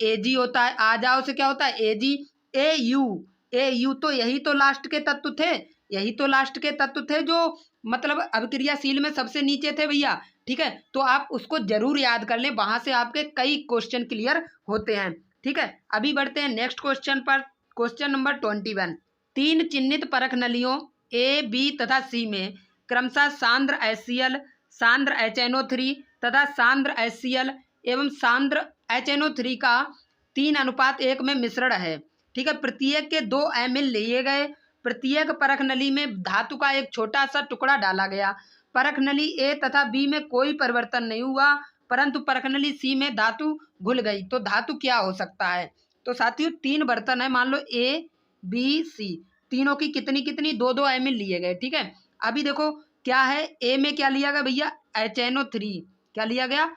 Speaker 1: एजी होता है। आ जाओ से क्या होता है? एजी। ए यू तो यही तो लास्ट के तत्व थे। यही तो लास्ट के तत्व थे जो मतलब अभिक्रियाशील में सबसे नीचे थे भैया। ठीक है, तो आप उसको जरूर याद कर लें, वहां से आपके कई क्वेश्चन क्लियर होते हैं। ठीक है, अभी बढ़ते हैं नेक्स्ट क्वेश्चन पर। Question number 21। 3 चिन्हित परख नलियों ए, बी तथा सी में क्रमशः सांद्र HCl, सांद्र HNO3 तथा सांद्र HCl एवं सांद्र HNO3 का 3:1 में मिश्रण है। ठीक है, प्रत्येक के 2 ml लिए गए। प्रत्येक परख नली में धातु का एक छोटा सा टुकड़ा डाला गया। परख नली ए तथा बी में कोई परिवर्तन नहीं हुआ, परंतु परख नली सी में धातु घुल गई। तो धातु क्या हो सकता है? तो साथियों 3 बर्तन है, मान लो ए, बी, सी। तीनों की कितनी कितनी? 2-2 ml लिए गए। ठीक है, अभी देखो क्या है, ए में क्या लिया गया भैया? HNO3। क्या लिया गया?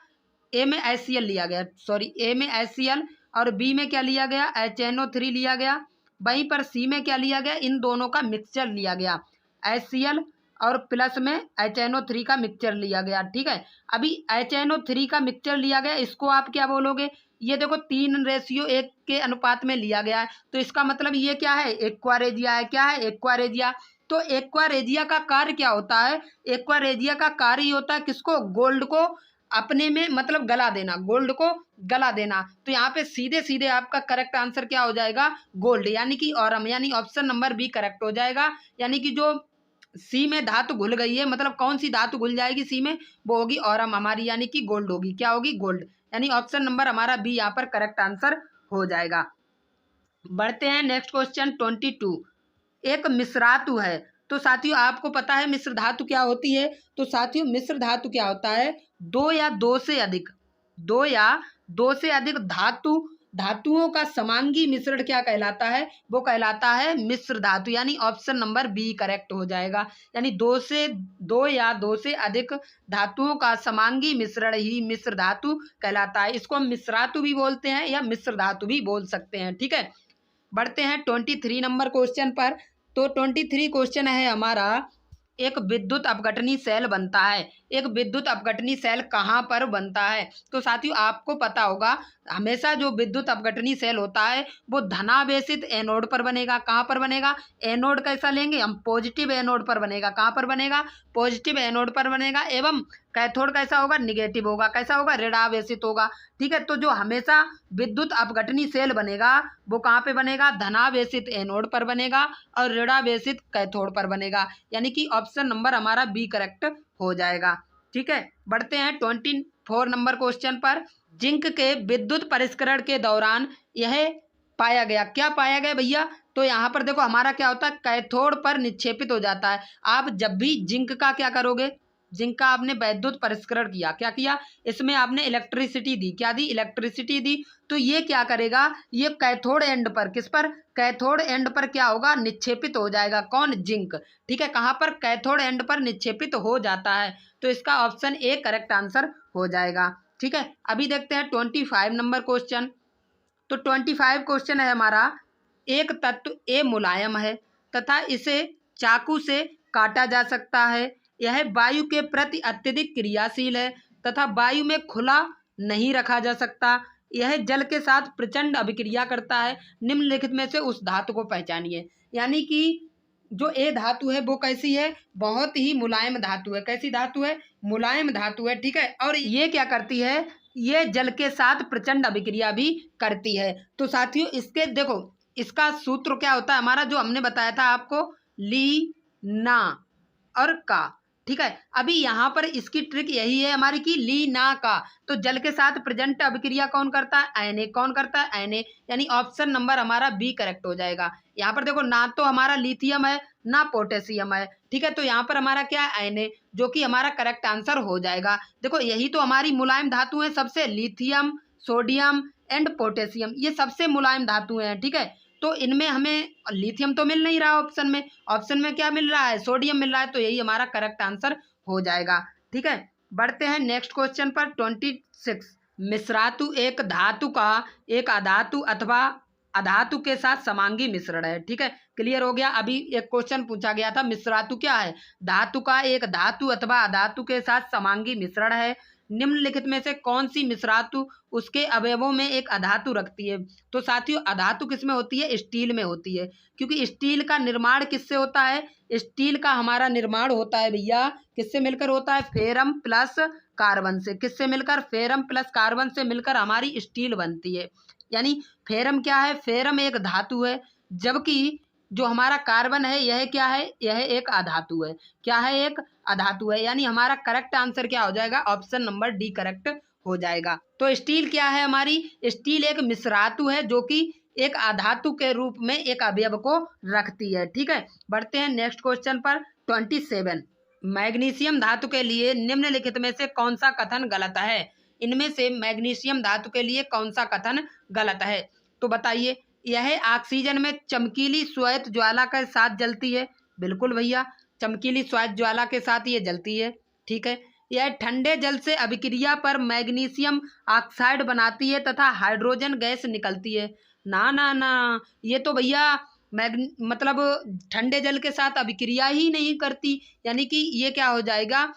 Speaker 1: ए में HCl लिया गया, सॉरी, ए में HCl, और बी में क्या लिया गया? HNO3 लिया गया। वहीं पर सी में क्या लिया गया? इन दोनों का मिक्सचर लिया गया, HCl और प्लस में HNO3 का मिक्सचर लिया गया। ठीक है, अभी HNO3 का मिक्सचर लिया गया, इसको आप क्या बोलोगे? ये देखो 3:1 के अनुपात में लिया गया है, तो इसका मतलब ये क्या है? एक्वारेजिया है। क्या है? एक्वारेजिया। तो एक्वारेजिया का कार्य क्या होता है? एक्वारेजिया का कार्य ये होता है किसको? गोल्ड को अपने में मतलब गला देना, गोल्ड को गला देना। तो यहाँ पे सीधे सीधे आपका करेक्ट आंसर क्या हो जाएगा? गोल्ड, यानी कि औरम, यानी ऑप्शन नंबर बी करेक्ट हो जाएगा। यानी कि जो सी में धातु घुल गई है, मतलब कौन सी धातु घुल जाएगी सी में? वो होगी औरम हमारी, यानी कि गोल्ड होगी। क्या होगी? गोल्ड। यानी ऑप्शन नंबर हमारा बी यहाँ पर करेक्ट आंसर हो जाएगा। बढ़ते हैं नेक्स्ट क्वेश्चन 22। एक मिश्र धातु है। तो साथियों आपको पता है मिश्र धातु क्या होती है? तो साथियों मिश्र धातु क्या होता है? 2 या 2 से अधिक, 2 या 2 से अधिक धातुओं का समांगी मिश्रण क्या कहलाता है? वो कहलाता है मिश्र धातु, यानी ऑप्शन नंबर बी करेक्ट हो जाएगा। यानी 2 या 2 से अधिक धातुओं का समांगी मिश्रण ही मिश्र धातु कहलाता है। इसको हम मिश्रातु भी बोलते हैं या मिश्र धातु भी बोल सकते हैं। ठीक है, बढ़ते हैं 23 नंबर क्वेश्चन पर। तो 23 क्वेश्चन है हमारा, एक विद्युत अपघटनी सेल बनता है। एक विद्युत अपघटनी सेल कहाँ पर बनता है? तो साथियों आपको पता होगा, हमेशा जो विद्युत अपघटनी सेल होता है वो धनावेशित एनोड पर बनेगा। कहाँ पर बनेगा? एनोड कैसा लेंगे हम? पॉजिटिव एनोड पर बनेगा। कहाँ पर बनेगा? पॉजिटिव एनोड पर बनेगा। एवं कैथोड कैसा होगा? निगेटिव होगा। कैसा होगा? ऋणावेशित होगा। ठीक है, तो जो हमेशा विद्युत अपघटनी सेल बनेगा वो कहाँ पे बनेगा? धनावेशित एनोड पर बनेगा और ऋणावेशित कैथोड पर बनेगा। यानी कि ऑप्शन नंबर हमारा बी करेक्ट हो जाएगा। ठीक है, बढ़ते हैं 24 नंबर क्वेश्चन पर। जिंक के विद्युत परिष्करण के दौरान यह पाया गया। क्या पाया गया भैया? तो यहाँ पर देखो हमारा क्या होता है? कैथोड पर निक्षेपित हो जाता है। आप जब भी जिंक का क्या करोगे? जिंक का आपने वैद्युत परिष्करण किया, क्या किया, इसमें आपने इलेक्ट्रिसिटी दी, क्या दी, इलेक्ट्रिसिटी दी, तो ये क्या करेगा, ये कैथोड एंड पर, किस पर, कैथोड एंड पर क्या होगा, निक्षेपित हो जाएगा, कौन, जिंक। ठीक है, कहाँ पर, कैथोड एंड पर निक्षेपित हो जाता है, तो इसका ऑप्शन ए करेक्ट आंसर हो जाएगा। ठीक है, अभी देखते हैं 25 नंबर क्वेश्चन। तो 25 क्वेश्चन है हमारा, एक तत्व ए मुलायम है तथा इसे चाकू से काटा जा सकता है, यह वायु के प्रति अत्यधिक क्रियाशील है तथा वायु में खुला नहीं रखा जा सकता, यह जल के साथ प्रचंड अभिक्रिया करता है, निम्नलिखित में से उस धातु को पहचानिए। यानी कि जो ए धातु है वो कैसी है, बहुत ही मुलायम धातु है, कैसी धातु है, मुलायम धातु है। ठीक है, और ये क्या करती है, ये जल के साथ प्रचंड अभिक्रिया भी करती है। तो साथियों इसके देखो, इसका सूत्र क्या होता है हमारा, जो हमने बताया था आपको, ली, ना और का। ठीक है, अभी यहाँ पर इसकी ट्रिक यही है हमारी कि ली, ना, का, तो जल के साथ प्रेजेंट अभिक्रिया कौन करता है, Na, कौन करता है, Na, यानी ऑप्शन नंबर हमारा बी करेक्ट हो जाएगा। यहाँ पर देखो, ना तो हमारा लिथियम है ना पोटेशियम है, ठीक है, तो यहाँ पर हमारा क्या है, Na, जो कि हमारा करेक्ट आंसर हो जाएगा। देखो यही तो हमारी मुलायम धातु है, सबसे लिथियम, सोडियम एंड पोटेशियम, ये सबसे मुलायम धातु हैं। ठीक है, तो इनमें हमें लिथियम तो मिल नहीं रहा ऑप्शन में क्या मिल रहा है, सोडियम मिल रहा है, तो यही हमारा करेक्ट आंसर हो जाएगा। ठीक है, बढ़ते हैं नेक्स्ट क्वेश्चन पर 26। मिश्रातु एक धातु का एक अधातु अथवा अधातु के साथ समांगी मिश्रण है। ठीक है, क्लियर हो गया। अभी एक क्वेश्चन पूछा गया था, मिश्रातु क्या है, धातु का एक धातु अथवा अधातु के साथ समांगी मिश्रण है, निम्नलिखित में से कौन सी मिश्रातु उसके अवयवों में एक अधातु रखती है। तो साथियों अधातु किस में होती है, स्टील में होती है, क्योंकि स्टील का निर्माण किससे होता है, स्टील का हमारा निर्माण होता है भैया किससे मिलकर होता है, फेरम प्लस कार्बन से, किससे मिलकर, फेरम प्लस कार्बन से मिलकर हमारी स्टील बनती है। यानी फेरम क्या है, फेरम एक धातु है, जबकि जो हमारा कार्बन है यह क्या है, यह एक अधातु है, क्या है, एक अधातु है। यानी हमारा करेक्ट आंसर क्या हो जाएगा, ऑप्शन नंबर डी करेक्ट हो जाएगा। तो स्टील क्या है हमारी, स्टील एक मिश्रातु है जो कि एक अधातु के रूप में एक अवयव को रखती है। ठीक है, बढ़ते हैं नेक्स्ट क्वेश्चन पर 27। मैग्नीशियम धातु के लिए निम्नलिखित में से कौन सा कथन गलत है, इनमें से मैग्नीशियम धातु के लिए कौन सा कथन गलत है, तो बताइए। यह ऑक्सीजन में चमकीली श्वेत ज्वाला के साथ जलती है, बिल्कुल भैया, चमकीली श्वेत ज्वाला के साथ ये जलती है। ठीक है, यह ठंडे जल से अभिक्रिया पर मैग्नीशियम ऑक्साइड बनाती है तथा हाइड्रोजन गैस निकलती है। ना ना ना, ये तो भैया मतलब ठंडे जल के साथ अभिक्रिया ही नहीं करती, यानी कि ये क्या हो जाएगा,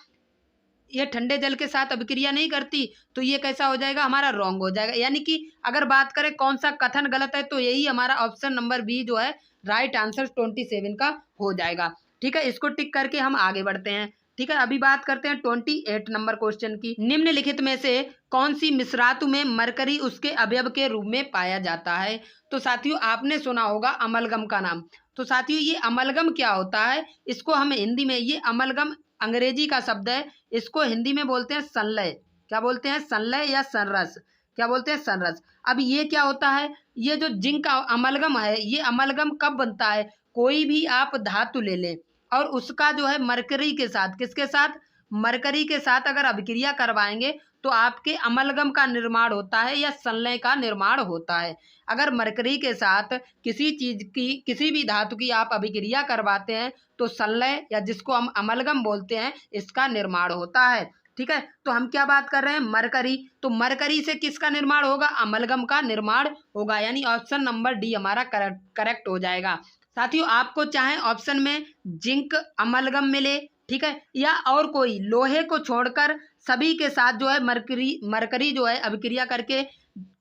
Speaker 1: ये ठंडे जल के साथ अभिक्रिया नहीं करती, तो ये कैसा हो जाएगा, हमारा रॉन्ग हो जाएगा। यानी कि अगर बात करें कौन सा कथन गलत है, तो यही हमारा ऑप्शन नंबर बी जो है राइट आंसर 27 का हो जाएगा। ठीक है, इसको टिक करके हम आगे बढ़ते हैं। ठीक है, अभी बात करते हैं 28 नंबर क्वेश्चन की। निम्नलिखित में से कौन सी मिश्रातु में मरकरी उसके अवयव के रूप में पाया जाता है। तो साथियों आपने सुना होगा अमलगम का नाम। तो साथियों ये अमलगम क्या होता है, इसको हम हिंदी में, ये अमलगम अंग्रेजी का शब्द है, इसको हिंदी में बोलते हैं संलय। क्या बोलते हैं, संलय या संरस, क्या बोलते हैं, संरस। अब ये क्या होता है, ये जो जिंक का अमलगम है, ये अमलगम कब बनता है, कोई भी आप धातु ले लें और उसका जो है मरकरी के साथ, किसके साथ, मरकरी के साथ अगर अभिक्रिया करवाएंगे तो आपके अमलगम का निर्माण होता है या संलय का निर्माण होता है। अगर मरकरी के साथ किसी चीज की, किसी भी धातु की आप अभिक्रिया करवाते हैं तो संलय या जिसको हम अमलगम बोलते हैं इसका निर्माण होता है। ठीक है, तो हम क्या बात कर रहे हैं, मरकरी, तो मरकरी से किसका निर्माण होगा, अमलगम का निर्माण होगा, यानी ऑप्शन नंबर डी हमारा करेक्ट हो जाएगा। साथियों आपको चाहे ऑप्शन में जिंक अमलगम मिले, ठीक है, या और कोई लोहे को छोड़कर सभी के साथ जो है मरकरी जो है अभिक्रिया करके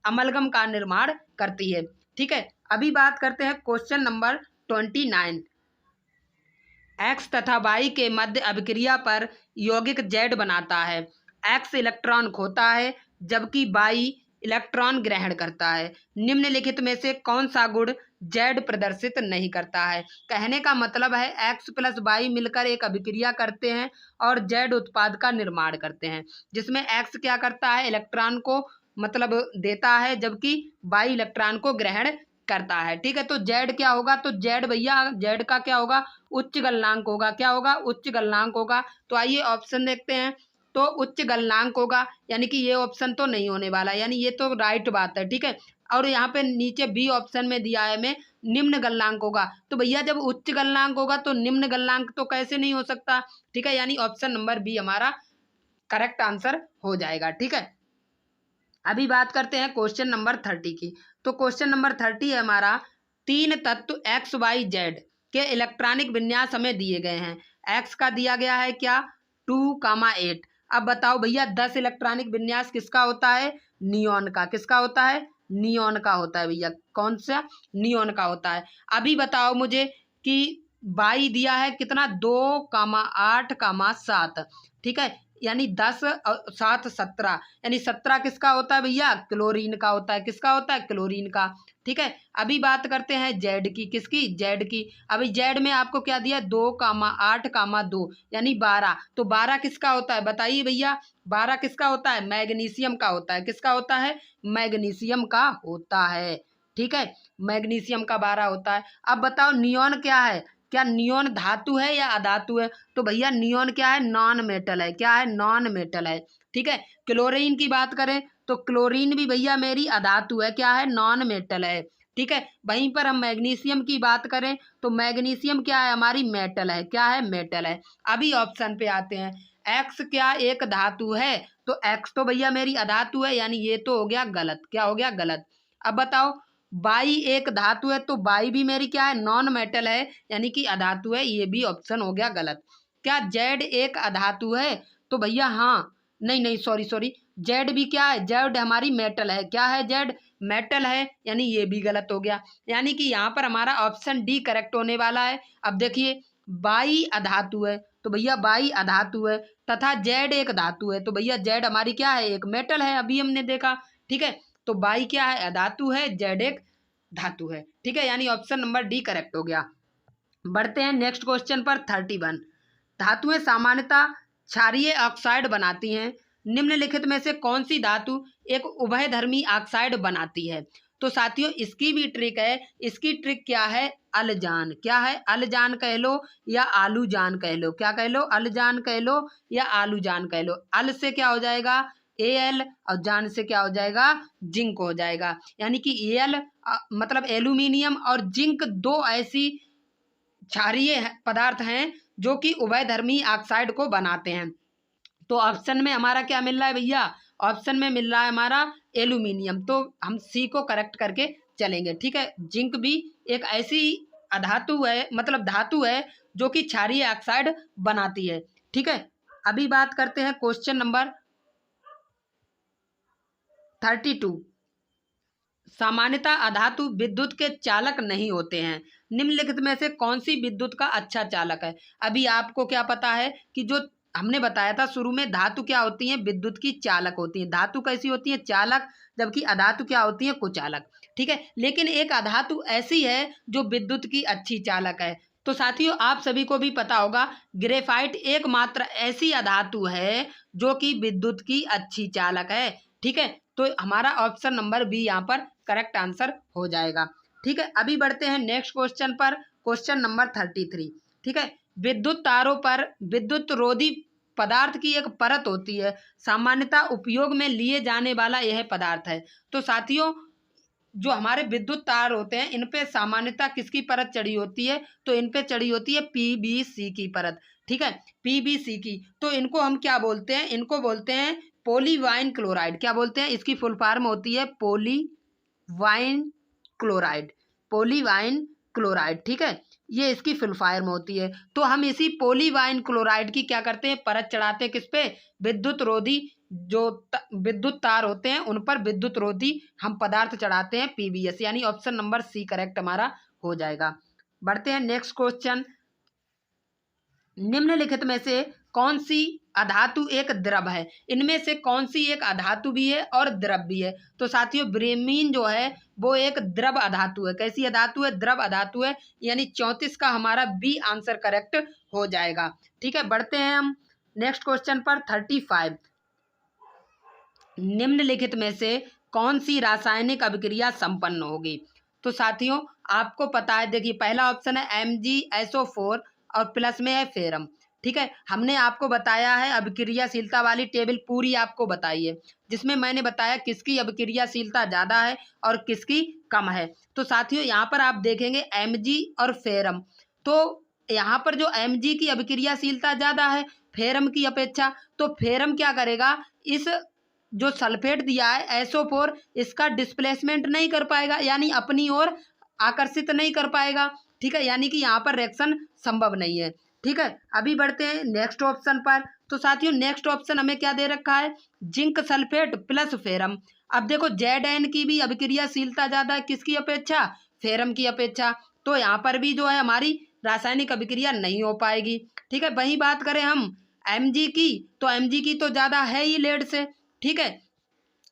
Speaker 1: अमलगम का निर्माण करती है। ठीक है, अभी बात करते हैं क्वेश्चन नंबर 29। एक्स तथा वाई के मध्य अभिक्रिया पर यौगिक जेड बनाता है, एक्स इलेक्ट्रॉन खोता है जबकि वाई इलेक्ट्रॉन ग्रहण करता है, निम्नलिखित में से कौन सा गुण जेड प्रदर्शित नहीं करता है। कहने का मतलब है एक्स प्लस वाई मिलकर एक अभिक्रिया करते हैं और जेड उत्पाद का निर्माण करते हैं, जिसमें एक्स क्या करता है, इलेक्ट्रॉन को मतलब देता है जबकि वाई इलेक्ट्रॉन को ग्रहण करता है। ठीक है, तो जेड क्या होगा, तो जेड भैया जेड का क्या होगा, उच्च गलनांक होगा। क्या होगा, उच्च गलनांक होगा। तो आइए ऑप्शन देखते हैं। तो उच्च गलनांक होगा, यानी कि ये ऑप्शन तो नहीं होने वाला, यानी ये तो राइट बात है। ठीक है, और यहाँ पे नीचे बी ऑप्शन में दिया है में निम्न गलनांक होगा। तो भैया जब उच्च गलनांक होगा तो निम्न गलनांक तो कैसे नहीं हो सकता। ठीक है, यानी ऑप्शन नंबर बी हमारा करेक्ट आंसर हो जाएगा। ठीक है, अभी बात करते हैं क्वेश्चन नंबर 30 की। तो क्वेश्चन नंबर 30 है हमारा, तीन तत्व एक्स वाई जेड के इलेक्ट्रॉनिक विन्यास हमें दिए गए हैं। एक्स का दिया गया है क्या, 2,8। अब बताओ भैया 10 इलेक्ट्रॉनिक विन्यास किसका होता है, नियॉन का। किसका होता है, नियॉन का होता है भैया। कौन सा, नियॉन का होता है। अभी बताओ मुझे कि बाई दिया है कितना, 2,8,7। ठीक है, यानी 10 और 7 17, यानी 17 किसका होता है भैया, क्लोरीन का होता है। किसका होता है, क्लोरीन का। ठीक है, अभी बात करते हैं जेड की। किसकी, जेड की। अभी जेड में आपको क्या दिया, 2,8,2 यानी 12। तो 12 किसका होता है बताइए भैया, 12 किसका होता है, मैग्नीशियम का होता है। किसका होता है, मैग्नीशियम का होता है। ठीक है, मैग्नीशियम का 12 होता है। अब बताओ नियॉन क्या है, क्या नियॉन धातु है या अधातु है। तो भैया नियॉन क्या है, नॉन मेटल है। क्या है, नॉन मेटल है। ठीक है, क्लोरीन की बात करें तो क्लोरीन भी भैया मेरी अधातु है। क्या है, नॉन मेटल है। ठीक है, वहीं पर हम मैग्नीशियम की बात करें तो मैग्नीशियम क्या है, हमारी मेटल है। क्या है, मेटल है। अभी ऑप्शन पे आते हैं, एक्स क्या एक धातु है, तो एक्स तो भैया मेरी अधातु है, यानी ये तो हो गया गलत। क्या हो गया, गलत। अब बताओ बाई एक धातु है, तो बाई भी मेरी क्या है, नॉन मेटल है, यानी कि अधातु है। ये भी ऑप्शन हो गया गलत। क्या जेड एक अधातु है, तो भैया हाँ, नहीं नहीं सॉरी सॉरी, जेड भी क्या है, जेड हमारी मेटल है। क्या है, जेड मेटल है, यानी ये भी गलत हो गया। यानी कि यहाँ पर हमारा ऑप्शन डी करेक्ट होने वाला है। अब देखिए बाई अधातु है, तो भैया बाई अधातु है, तथा जेड एक धातु है, तो भैया जेड हमारी क्या है, एक मेटल है। अभी हमने देखा। ठीक है, तो बाई क्या है, अधातु है, जेड एक धातु है। ठीक है, यानी ऑप्शन नंबर डी करेक्ट हो गया। बढ़ते हैं नेक्स्ट क्वेश्चन पर। 31, धातुएं सामान्यतः क्षारीय ऑक्साइड बनाती हैं, निम्नलिखित में से कौन सी धातु एक उभयधर्मी ऑक्साइड बनाती है। तो साथियों इसकी भी ट्रिक है। इसकी ट्रिक क्या है, अलजान। क्या है, अलजान कह लो या आलू जान कह लो। क्या कह लो, अलजान कह लो या आलू जान कह लो। अल से क्या हो जाएगा, एल, और जान से क्या हो जाएगा, जिंक हो जाएगा। यानी कि एल मतलब एल्यूमिनियम और जिंक दो ऐसी क्षारीय पदार्थ हैं जो कि उभयधर्मी ऑक्साइड को बनाते हैं। तो ऑप्शन में हमारा क्या मिल रहा है भैया, ऑप्शन में मिल रहा है हमारा एल्यूमिनियम। तो हम सी को करेक्ट करके चलेंगे। ठीक है, जिंक भी एक ऐसी अधातु है, मतलब धातु है जो कि क्षारीय ऑक्साइड बनाती है। ठीक है, अभी बात करते हैं क्वेश्चन नंबर 32, सामान्यतः अधातु विद्युत के चालक नहीं होते हैं, निम्नलिखित में से कौन सी विद्युत का अच्छा चालक है। अभी आपको क्या पता है कि जो हमने बताया था शुरू में, धातु क्या होती है, विद्युत की चालक होती है। धातु कैसी होती है, चालक, जबकि अधातु क्या होती है, कुचालक। ठीक है, लेकिन एक अधातु ऐसी है जो विद्युत की अच्छी चालक है। तो साथियों आप सभी को भी पता होगा, ग्रेफाइट एकमात्र ऐसी अधातु है जो कि विद्युत की अच्छी चालक है। ठीक है, तो हमारा ऑप्शन नंबर बी यहाँ पर करेक्ट आंसर हो जाएगा। ठीक है, अभी बढ़ते हैं नेक्स्ट क्वेश्चन पर। Question number 33। ठीक है, विद्युत तारों पर विद्युत रोधी पदार्थ की एक परत होती है, सामान्यतः उपयोग में लिए जाने वाला यह पदार्थ है। तो साथियों जो हमारे विद्युत तार होते हैं इन पे सामान्यतः किसकी परत चढ़ी होती है, तो इन पे चढ़ी होती है पीबीसी की परत। ठीक है, पीबीसी की। तो इनको हम क्या बोलते हैं, इनको बोलते हैं पोलीवाइन क्लोराइड। क्या बोलते हैं, इसकी फुल फॉर्म होती है पोलीवाइन क्लोराइड। पोलीवाइन क्लोराइड। ठीक है, ये इसकी फुल फॉर्म होती है। तो हम इसी पोलीवाइन क्लोराइड की क्या करते हैं, परत चढ़ाते हैं किस पे, विद्युत रोधी जो विद्युत तार होते हैं उन पर विद्युत रोधी हम पदार्थ चढ़ाते हैं, पीबीएस। यानी ऑप्शन नंबर सी करेक्ट हमारा हो जाएगा। बढ़ते हैं नेक्स्ट क्वेश्चन, निम्नलिखित में से कौन सी अधातु एक द्रव है। इनमें से कौन सी एक अधातु भी है और द्रव भी है। तो साथियों ब्रेमीन जो है वो एक द्रव अधातु है। कैसी अधातु है, द्रव अधातु है। यानी 34 का हमारा बी आंसर करेक्ट हो जाएगा। ठीक है, बढ़ते हैं हम नेक्स्ट क्वेश्चन पर। 35, निम्नलिखित में से कौन सी रासायनिक अभिक्रिया संपन्न होगी। तो साथियों आपको पता है, देखिए पहला ऑप्शन है MgSO4 और प्लस में है फेरम। ठीक है, हमने आपको बताया है अभिक्रियाशीलता वाली टेबल पूरी आपको बताई है, जिसमें मैंने बताया किसकी अभिक्रियाशीलता ज़्यादा है और किसकी कम है। तो साथियों यहाँ पर आप देखेंगे Mg और फेरम, तो यहाँ पर जो Mg की अभिक्रियाशीलता ज़्यादा है फेरम की अपेक्षा, तो फेरम क्या करेगा, इस जो सल्फेट दिया है SO4 इसका डिस्प्लेसमेंट नहीं कर पाएगा, यानी अपनी ओर आकर्षित नहीं कर पाएगा। ठीक है, यानी कि यहाँ पर रिएक्शन संभव नहीं है। ठीक है, अभी बढ़ते हैं नेक्स्ट ऑप्शन पर। तो साथियों नेक्स्ट ऑप्शन हमें क्या दे रखा है, जिंक सल्फेट प्लस फेरम। अब देखो Zn की भी अभिक्रियाशीलता ज़्यादा है, किसकी अपेक्षा, फेरम की अपेक्षा, तो यहाँ पर भी जो है हमारी रासायनिक अभिक्रिया नहीं हो पाएगी। ठीक है, वही बात करें हम Mg की, तो Mg की तो ज़्यादा है ही लेड से। ठीक है,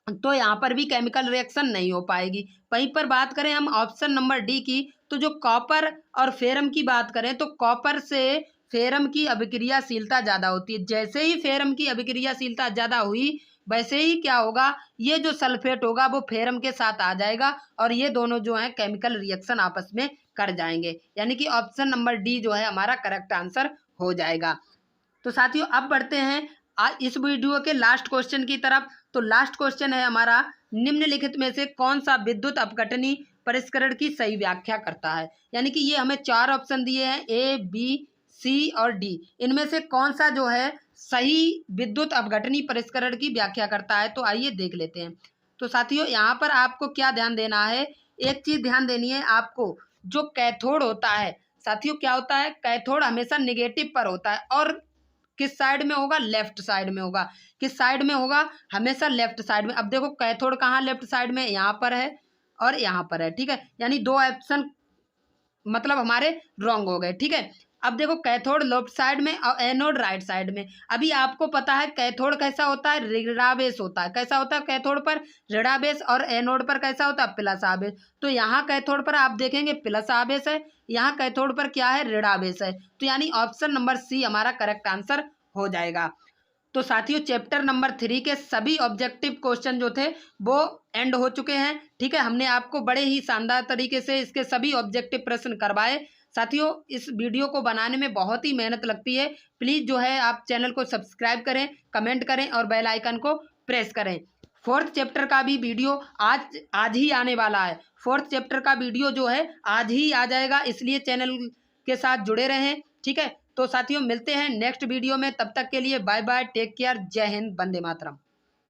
Speaker 1: तो यहाँ पर भी केमिकल रिएक्शन नहीं हो पाएगी। वहीं पर बात करें हम ऑप्शन नंबर डी की, तो जो कॉपर और फेरम की बात करें तो कॉपर से फेरम की अभिक्रियाशीलता ज़्यादा होती है। जैसे ही फेरम की अभिक्रियाशीलता ज़्यादा हुई वैसे ही क्या होगा, ये जो सल्फेट होगा वो फेरम के साथ आ जाएगा और ये दोनों जो हैं केमिकल रिएक्शन आपस में कर जाएंगे, यानी कि ऑप्शन नंबर डी जो है हमारा करेक्ट आंसर हो जाएगा। तो साथियों अब बढ़ते हैं आज इस वीडियो के लास्ट क्वेश्चन की तरफ। तो लास्ट क्वेश्चन है हमारा, निम्नलिखित में से कौन सा विद्युत अपघटनी परिष्करण की सही व्याख्या करता है। यानी कि ये हमें 4 ऑप्शन दिए हैं A, B, C और D, इनमें से कौन सा जो है सही विद्युत अपघटनी परिष्करण की व्याख्या करता है। तो आइए देख लेते हैं। तो साथियों यहाँ पर आपको क्या ध्यान देना है, एक चीज ध्यान देनी है आपको, जो कैथोड होता है साथियों, क्या होता है, कैथोड हमेशा निगेटिव पर होता है और किस साइड में होगा, लेफ्ट साइड में होगा। किस साइड में होगा, हमेशा लेफ्ट साइड में। अब देखो कैथोड कहाँ लेफ्ट साइड में, यहाँ पर है और यहाँ पर है। ठीक है, यानी 2 ऑप्शन मतलब हमारे रॉन्ग हो गए। ठीक है, अब देखो कैथोड लेफ्ट साइड में और एनोड राइट साइड में। अभी आपको पता है कैथोड कैसा होता है, ऋणावेश होता है। कैसा होता है कैथोड पर, ऋणावेश, और एनोड पर कैसा होता है, प्लस आवेश। तो यहाँ कैथोड पर आप देखेंगे प्लस आवेश है, यहाँ कैथोड पर क्या है, ऋणावेश है। तो यानी ऑप्शन नंबर सी हमारा करेक्ट आंसर हो जाएगा। तो साथियों चैप्टर नंबर 3 के सभी ऑब्जेक्टिव क्वेश्चन जो थे वो एंड हो चुके हैं। ठीक है, हमने आपको बड़े ही शानदार तरीके से इसके सभी ऑब्जेक्टिव प्रश्न करवाए। साथियों इस वीडियो को बनाने में बहुत ही मेहनत लगती है। प्लीज़ जो है आप चैनल को सब्सक्राइब करें, कमेंट करें और बेल आइकन को प्रेस करें। 4th चैप्टर का भी वीडियो आज ही आने वाला है। 4th चैप्टर का वीडियो जो है आज ही आ जाएगा, इसलिए चैनल के साथ जुड़े रहें। ठीक है, तो साथियों मिलते हैं नेक्स्ट वीडियो में, तब तक के लिए बाय बाय, टेक केयर, जय हिंद, वंदे मातरम।